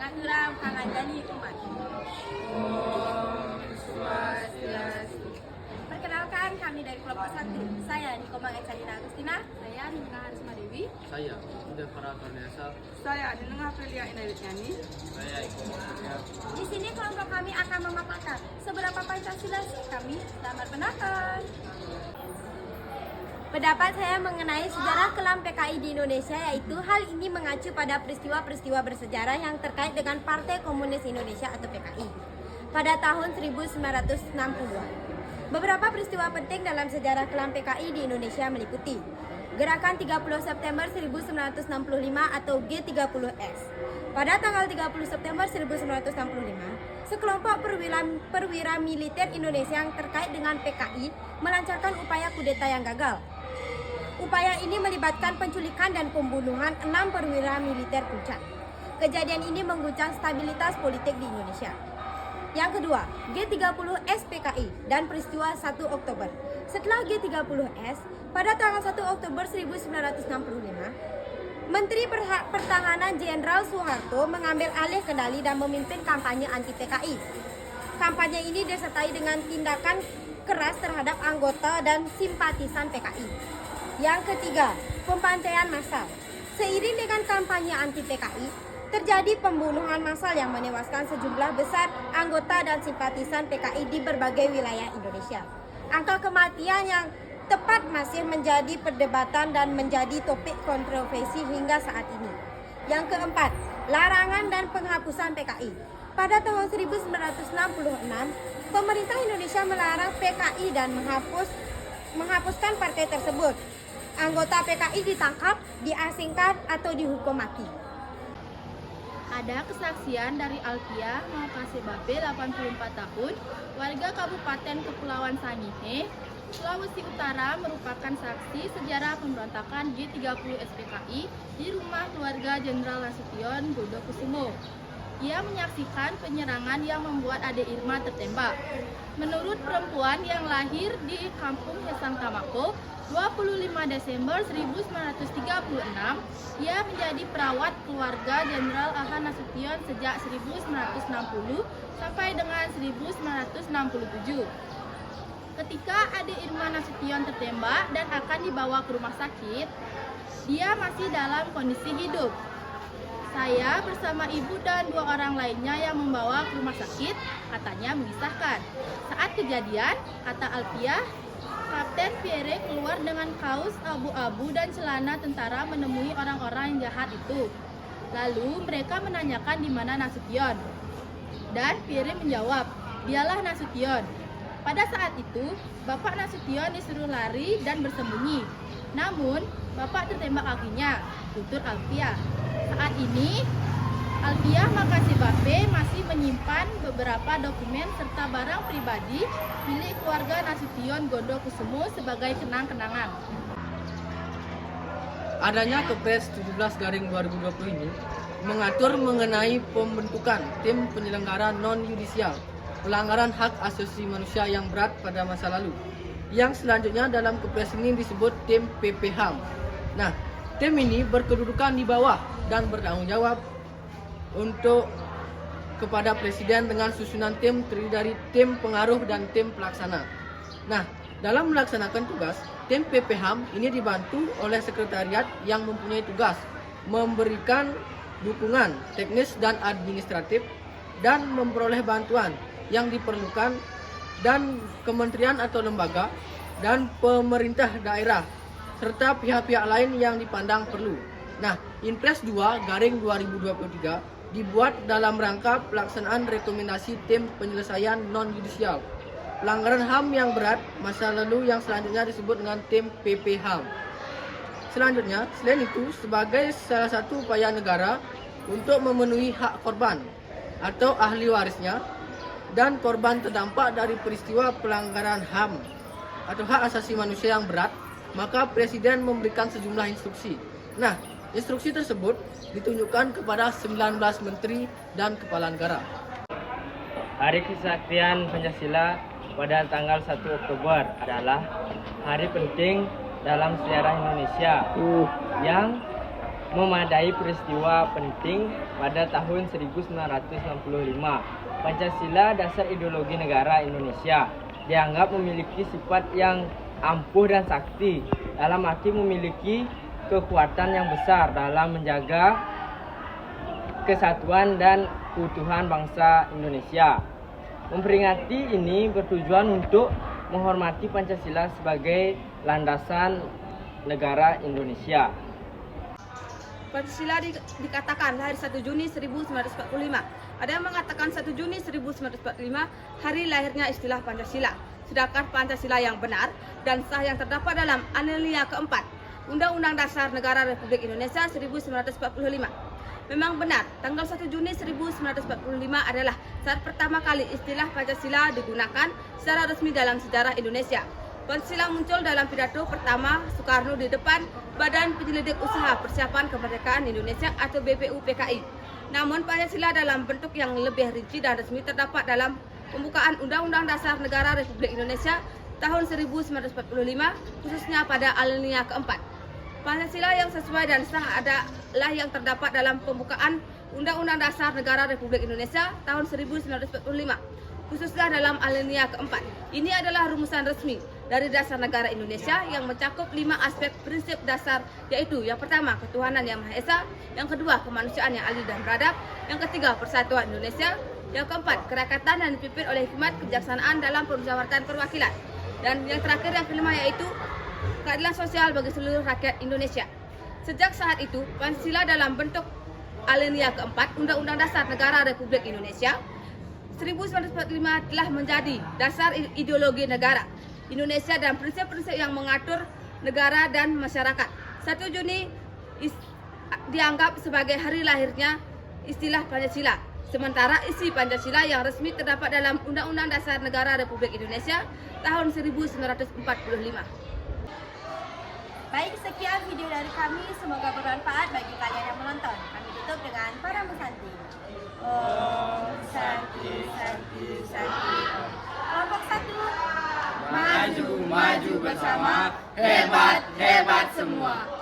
Ngaguram Kanganjani Umat. Perkenalkan, kami dari kelompok 1. Saya Nikomang Ecadina Agustina. Saya Nina Harisma Dewi. Saya Uda Farah Karniasa. Saya Adineng Aprilia Inayutnyani. Saya Iko Maksudnya. Di sini kelompok kami akan memaparkan seberapa Pancasila sih kami. Selamat menonton. Pendapat saya mengenai sejarah kelam PKI di Indonesia, yaitu hal ini mengacu pada peristiwa-peristiwa bersejarah yang terkait dengan Partai Komunis Indonesia atau PKI pada tahun 1960-an. Beberapa peristiwa penting dalam sejarah kelam PKI di Indonesia meliputi Gerakan 30 September 1965 atau G30S. Pada tanggal 30 September 1965, sekelompok perwira militer Indonesia yang terkait dengan PKI melancarkan upaya kudeta yang gagal. Upaya ini melibatkan penculikan dan pembunuhan 6 perwira militer puncak. Kejadian ini mengguncang stabilitas politik di Indonesia. Yang kedua, G30S PKI dan peristiwa 1 Oktober. Setelah G30S, pada tanggal 1 Oktober 1965, Menteri Pertahanan Jenderal Soeharto mengambil alih kendali dan memimpin kampanye anti-PKI. Kampanye ini disertai dengan tindakan keras terhadap anggota dan simpatisan PKI. Yang ketiga, pembantaian massal. Seiring dengan kampanye anti-PKI, terjadi pembunuhan massal yang menewaskan sejumlah besar anggota dan simpatisan PKI di berbagai wilayah Indonesia. Angka kematian yang tepat masih menjadi perdebatan dan menjadi topik kontroversi hingga saat ini. Yang keempat, larangan dan penghapusan PKI. Pada tahun 1966, pemerintah Indonesia melarang PKI dan menghapuskan partai tersebut. Anggota PKI ditangkap, diasingkan, atau dihukum mati. Ada kesaksian dari Alpia Maukasebabe, 84 tahun, warga Kabupaten Kepulauan Sangihe, Sulawesi Utara, merupakan saksi sejarah pemberontakan G30 SPKI di rumah keluarga Jenderal Nasution Godokusumo. Ia menyaksikan penyerangan yang membuat Ade Irma tertembak. Menurut perempuan yang lahir di Kampung Hesang Tamako, 25 Desember 1936, ia menjadi perawat keluarga Jenderal A.H. Nasution sejak 1960 sampai dengan 1967. Ketika Ade Irma Nasution tertembak dan akan dibawa ke rumah sakit, dia masih dalam kondisi hidup. Saya bersama ibu dan 2 orang lainnya yang membawa ke rumah sakit, katanya mengisahkan. Saat kejadian, kata Alpia, Kapten Pierre keluar dengan kaos abu-abu dan celana tentara menemui orang-orang yang jahat itu. Lalu mereka menanyakan di mana Nasution. Dan Pierre menjawab, dialah Nasution. Pada saat itu, Bapak Nasution disuruh lari dan bersembunyi. Namun, Bapak tertembak kakinya, tutur Alpia. Saat ini, Alpia Maukasebabe masih menyimpan beberapa dokumen serta barang pribadi milik keluarga Nasution Godokusumo sebagai kenang-kenangan. Adanya Kepres 17/2020 ini mengatur mengenai pembentukan tim penyelenggara non-yudisial pelanggaran hak asasi manusia yang berat pada masa lalu. Yang selanjutnya dalam Kepres ini disebut tim PPHAM. Nah, tim ini berkedudukan di bawah dan bertanggung jawab untuk kepada Presiden dengan susunan tim terdiri dari tim pengaruh dan tim pelaksana. Nah, dalam melaksanakan tugas, tim PPHAM ini dibantu oleh sekretariat yang mempunyai tugas memberikan dukungan teknis dan administratif dan memperoleh bantuan yang diperlukan dan kementerian atau lembaga dan pemerintah daerah serta pihak-pihak lain yang dipandang perlu. Nah, Inpres 2/2023 dibuat dalam rangka pelaksanaan rekomendasi tim penyelesaian non-yudisial pelanggaran HAM yang berat masa lalu yang selanjutnya disebut dengan tim PPHAM. Selanjutnya, selain itu, sebagai salah satu upaya negara untuk memenuhi hak korban atau ahli warisnya dan korban terdampak dari peristiwa pelanggaran HAM atau hak asasi manusia yang berat, maka Presiden memberikan sejumlah instruksi. Nah, instruksi tersebut ditunjukkan kepada 19 menteri dan kepala negara. Hari Kesaktian Pancasila pada tanggal 1 Oktober adalah hari penting dalam sejarah Indonesia yang memadai peristiwa penting pada tahun 1965. Pancasila, dasar ideologi negara Indonesia, dianggap memiliki sifat yang ampuh dan sakti, dalam arti memiliki kekuatan yang besar dalam menjaga kesatuan dan keutuhan bangsa Indonesia. Memperingati ini bertujuan untuk menghormati Pancasila sebagai landasan negara Indonesia. Pancasila dikatakan lahir 1 Juni 1945. Ada yang mengatakan 1 Juni 1945 hari lahirnya istilah Pancasila. Sedangkan Pancasila yang benar dan sah yang terdapat dalam alinea keempat Undang-Undang Dasar Negara Republik Indonesia 1945. Memang benar, tanggal 1 Juni 1945 adalah saat pertama kali istilah Pancasila digunakan secara resmi dalam sejarah Indonesia. Pancasila muncul dalam pidato pertama Soekarno di depan Badan Penyelidik Usaha Persiapan Kemerdekaan Indonesia atau BPUPKI. Namun Pancasila dalam bentuk yang lebih rinci dan resmi terdapat dalam pembukaan Undang-Undang Dasar Negara Republik Indonesia tahun 1945, khususnya pada alinea keempat. Pancasila yang sesuai dan sah adalah yang terdapat dalam pembukaan Undang-Undang Dasar Negara Republik Indonesia tahun 1945, khususnya dalam alinea keempat. Ini adalah rumusan resmi dari Dasar Negara Indonesia yang mencakup 5 aspek prinsip dasar, yaitu yang pertama, ketuhanan yang Maha Esa, yang kedua, kemanusiaan yang adil dan beradab, yang ketiga, persatuan Indonesia, yang keempat, kerakyatan dan dipimpin oleh hikmat kebijaksanaan dalam permusyawaratan perwakilan, dan yang terakhir yang kelima yaitu keadilan sosial bagi seluruh rakyat Indonesia. Sejak saat itu, Pancasila dalam bentuk alinea keempat Undang-Undang Dasar Negara Republik Indonesia 1945 telah menjadi dasar ideologi negara Indonesia dan prinsip-prinsip yang mengatur negara dan masyarakat. 1 Juni dianggap sebagai hari lahirnya istilah Pancasila. Sementara isi Pancasila yang resmi terdapat dalam Undang-Undang Dasar Negara Republik Indonesia tahun 1945. Baik, sekian video dari kami. Semoga bermanfaat bagi kalian yang menonton. Kami tutup dengan para musanti. Om Santi Santi Santi. Kelompok 1. Maju, maju bersama. Hebat, hebat semua.